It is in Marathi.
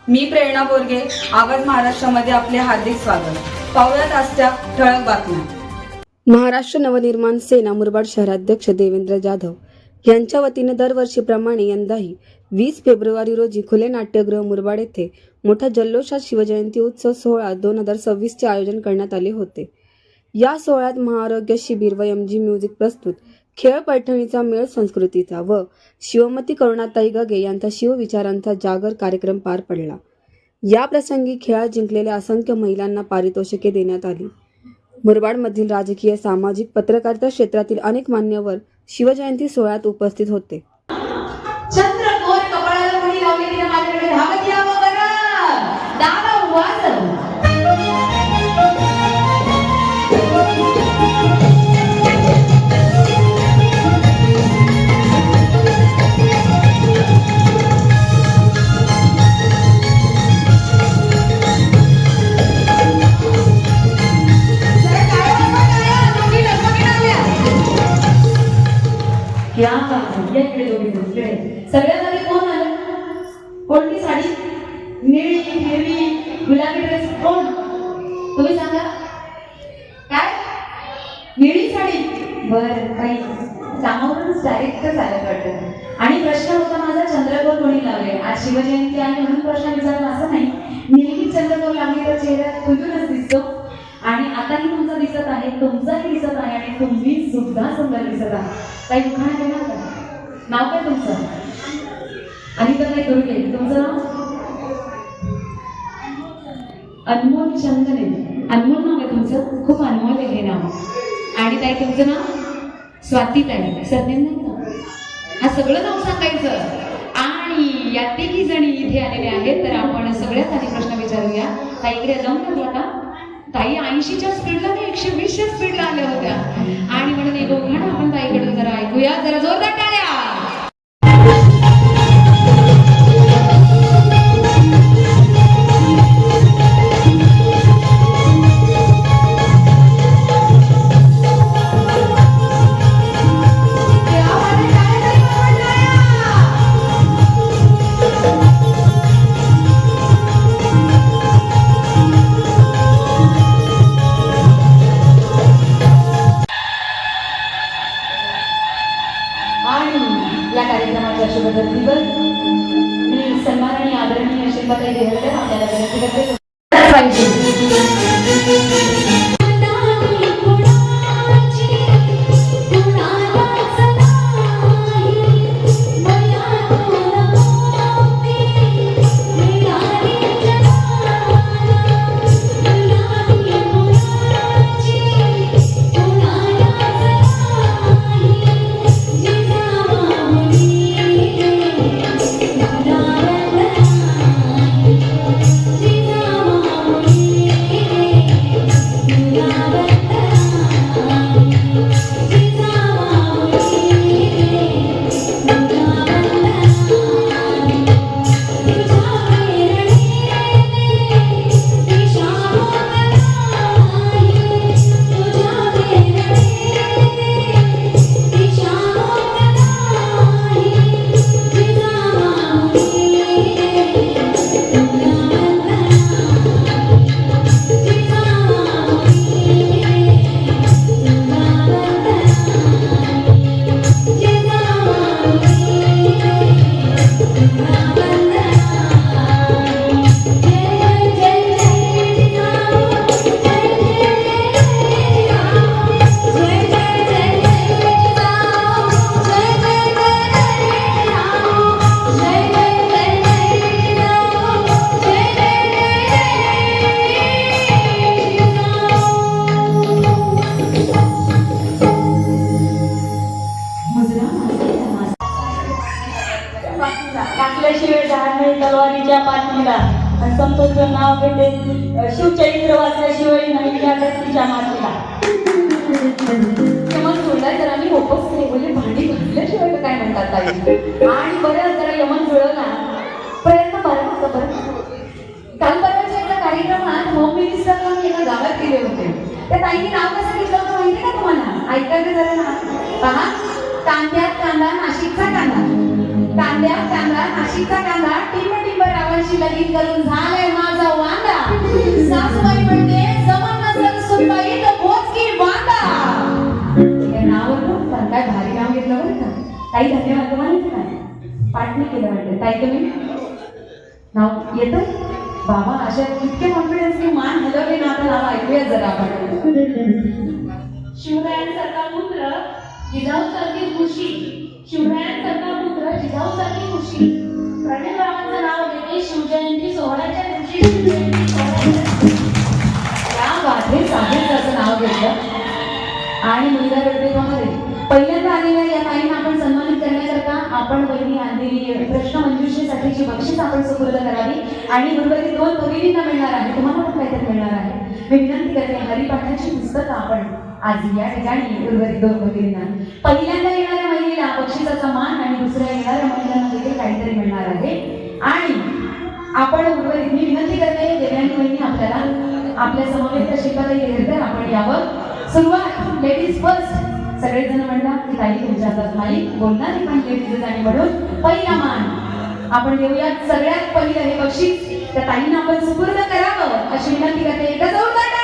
मी प्रेरणा बोरगे, आवाज महाराष्ट्रामध्ये आपले हार्दिक स्वागत. पाहुयात आजच्या ठळक बातम्या. महाराष्ट्र नवनिर्माण सेना मुरबाड शहराध्यक्ष देवेंद्र जाधव यांच्या वतीने दरवर्षीप्रमाणे यंदाही 20 फेब्रुवारी रोजी खुले नाट्यगृह मुरबाड येथे मोठा जल्लोषात शिवजयंती उत्सव सोहळा 2026 चे आयोजन करण्यात आले होते. या सोहळ्यात महाआरोग्य शिबिर व MG म्युझिक प्रस्तुत, खेळ पैठणीचा मेळ संस्कृतीचा व शिवमती करुणाताई गगे यांचा शिवविचारांचा जागर कार्यक्रम पार पडला. या प्रसंगी खेळात जिंकलेल्या असंख्य महिलांना पारितोषिके देण्यात आली. मुरबाडमधील राजकीय, सामाजिक, पत्रकारिता क्षेत्रातील अनेक मान्यवर शिवजयंती सोहळ्यात उपस्थित होते. चंद्रकोर कपाळाला कोणी लावली तिने माझ्याकडे धावत यावं बरं, दादा वाजव. या इकडे दोघी इकडे सगळ्यात आधी कोण आलं? कोणती साडी? निळी, हिरवी, गुलाबी ड्रेस कोण? तुम्ही सांगा. काय? निळी साडी. बरं, काही कामावरूनच डायरेक्टच आलं वाटतं. आणि प्रश्न होता माझा, चंद्रकोर कोणी लावले? आज शिवजयंती आहे म्हणून प्रश्न विचारला असं नाही. नेहमी चंद्रकोर लावली तर चेहरा खुलूनच दिसतो. आणि आताही तुमचा दिसत आहे, तुमचाही दिसत आहे आणि तुम्ही सुद्धा सुंदर दिसत आहे. काही दुकान देणार का? नाव काय तुमचं? आणि तर काही दुर्गे. तुमचं नाव? अनमोल चंदने. अनमोल नाव आहे तुमचं? खूप अनमोल आहे हे नाव. आणि ताई तुमचं नाव? स्वाती ताई. सरनेम नाही का? हा सगळं नाव सांगायचं. आणि या तिघी जणी इथे आलेले आहेत, तर आपण सगळ्यात आधी प्रश्न विचारूया. ताई इकडे जाऊन लागला का? ताई 80च्या स्पीडला नाही 120च्या स्पीडला आल्या होत्या. आणि म्हणून एक गाणं आपण ताईकडून जरा ऐकूया. जरा जोरदार टाळ्या. या कार्यक्रमाच्या शुभदर्शनीवर मी सन्मान आणि आदरणीय शिल्पाताई देहरकर आपल्याला विनंती करते. टाकल्याशिवाय झाड नाही तलवारीच्या पाठीला, आणि संतोषचं नाव घेते शिवचरित्र वाचल्याशिवाय नाही त्या व्यक्तीच्या मातीला. यमन जुळलाय तर आम्ही होपच नाही बोलले, भांडी घातल्याशिवाय काय म्हणतात ताई. आणि बरं जरा यमन जुळला प्रयत्न बरं होतं. बरं काल परवाच्या एका कार्यक्रमात होम मिनिस्टरला मी एका गावात गेले होते. त्या ताईने नाव कसं घेतलं होतं माहिती का तुम्हाला? ऐकायला जरा ना. पहा, कांद्यात कांदा, नाशिकचा कांदा. कांद्यात कांदा, नाशिकचा कांदा, टिंब टिंब रावत पोरांशी लगीन करून झालंय माझा वांदा. सासूबाई म्हणते जमन नसेल सुनबाई तर बोचकी बांधा. हे नाव होतं पण काय भारी नाव घेतलं बरं का. ताई धन्यवाद तुम्हाला काय पाठ नाही केलं वाटतं. ताई तुम्ही नाव येतं बाबा अशा इतके कॉन्फिडन्सने मान हलवले ना. आता नाव ऐकूया जरा आपण. शिवरायांसारखा पुत्र जिजाऊसारखी खुशी. शिवरायांसारखा पुत्र जिजाऊसारखी खुशी. प्रणयरावांचं नाव घेते शिवजयंती सोहळ्याच्या दिवशी. शिवजयंती सोहळ्याच्या त्या बाथे साहेबचं नाव घेतलं आणि मुलगा गणपतीमध्ये पहिल्यांदा आलेल्या या ताईंना आपण सन्मानित करण्याकरता आपण बहिणी आणलेली प्रश्न मंजुषेसाठीची बक्षीस आपण सुपूर्द करावी आणि उर्वरित 2 भगिनींना मिळणार आहे. तुम्हाला पण काहीतरी मिळणार आहे. मी विनंती करते हरिपाठाची पुस्तकं आपण आज या ठिकाणी उर्वरित 2 भगिनींना. पहिल्यांदा येणाऱ्या महिलेला बक्षिसाचा मान आणि दुसऱ्या येणाऱ्या महिलांना देखील काहीतरी मिळणार आहे. आणि आपण उर्वरित मी विनंती करते देवयानी बहिणी आपल्याला आपल्या समवेत शिल्पाताई हेरकर आपण यावर सुरुवात लेडीज फर्स्ट. सगळेजण म्हणतात की ताई तुमच्या हातात माईक बोलणारी पण लेडीज आणि म्हणून पहिला मान आपण देऊयात. सगळ्यात पहिलं हे बक्षीस त्या ताईंना आपण सुपूर्द करावं अशी विनंती करते. एकदा जोरदार